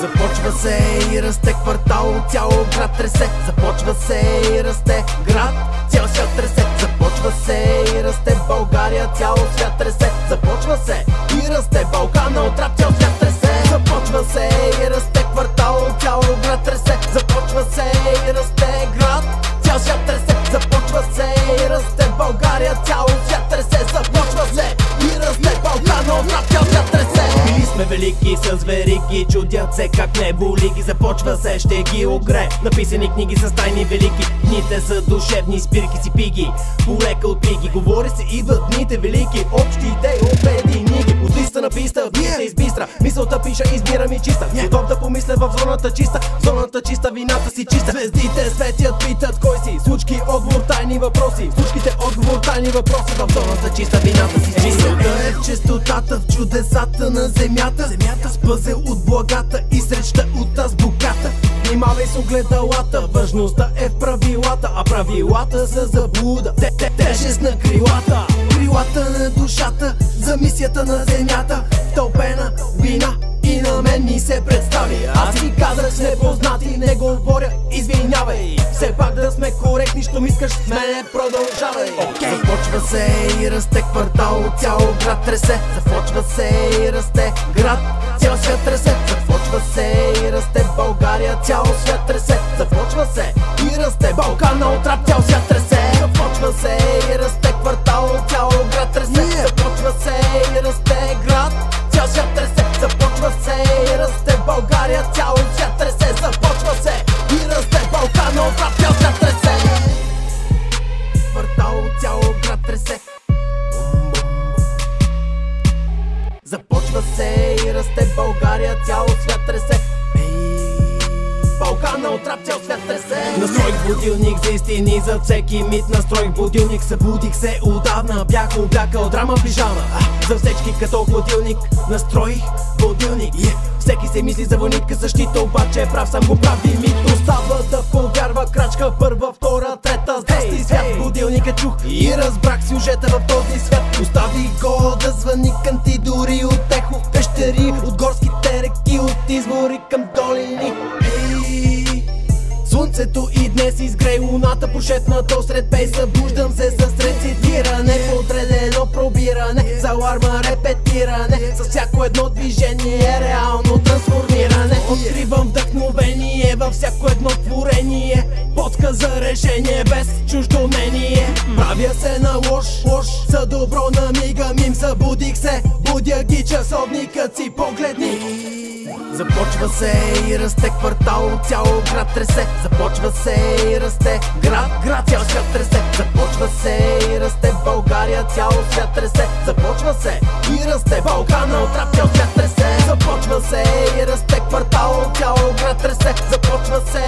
Започва се и расте квартал, цял град тресе. Започва се и расте град, цял свят тресе. Започва се и расте България, цял свят тресе. Започва се и расте Балкана от рап, цял свят тресе. Започва се и расте квартал, цял град тресе. Започва се и расте град, цял свят тресе. Започва се и расте България, цял свят тресе. Започва се и расте Балкана от рап, цял свят тресе. Били сме велики с вериги, чудят се как не боли ги. Започва се, ще ги огре. Написани книги с тайни велики. Дните са душевни, спирки си пиги, полека от пиги. Говори се, идват дните велики, общи идеи, обеди, ниги. От листа на писта, вината избистра. Мисълта пиша, избирам и чиста. Готов да помисля в зоната чиста. В зоната чиста, вината си чиста. Звездите светят, питат кой си. Случки, отговор, тайни въпроси. Случките, отговор, тайни въпроси. В зоната чиста, вината си чиста. Мисълта е в чистотата, в чудесата на земята. С пъзел от благата и среща от азбуката. Внимавай с огледалата, важността е в правилата, а правилата са заблуда. Тежест на крилата, крилата на душата, за мисията на земята. Тълпена вина и на мен ми се представи. Аз си казах с непознати, не говоря, извинявай. Все пак да сме коректни, щом искаш с мене продължавай. Започва се и расте квартал, цял град тресе. Започва се и расте град, цял свят тресе. Започва се и расте България, цял свят тресе. Започва се и расте Балкана от рап, цял свят тресе. Започва се и расте квартал, цял град тресе. Започва се и расте град, цял свят тресе. Започва се и расте България, цял свят тресе. Започва се и расте Балкана от рап, цял свят тресе. Квартал, цял град тресе. Започва се и расте България, цял свят тресе. Балкана от рап, цял свят тресе. Настроих будилник за истини, за всеки мит. Настроих будилник, събудих се отдавна. Бях облякал драма пижама, за всички като хладилник. Настроих будилник, всеки се мисли за войнитка защита, обаче прав съм го прави мит. Остава да повярва крачка, първа, втора, трета. Здрасти свят, будилника чух и разбрах сюжета в този свят. Оставих го да звъни канти, дори от ехо в пещери, от горските реки, от извори към долини. Слънцето и днес изгрей, луната прошепнато сред пей. Събуждам се с рецитиране, подредено пробиране, за аларма репетиране. С всяко едно движение реално трансформиране. Откривам вдъхновение във всяко едно творение, подсказ за решение без чуждо мнение. Правя се на лош, за добро на мига мим. Събудих се, будя ги часовникът си, погледни. Започва се и расте квартал, цял град тресе. Започва се и расте град, цял свят тресе. Започва се и расте България, цял свят тресе. Започва се и расте Балкана от рап, цял свят тресе. Започва се и расте квартал, цял град тресе. Започва се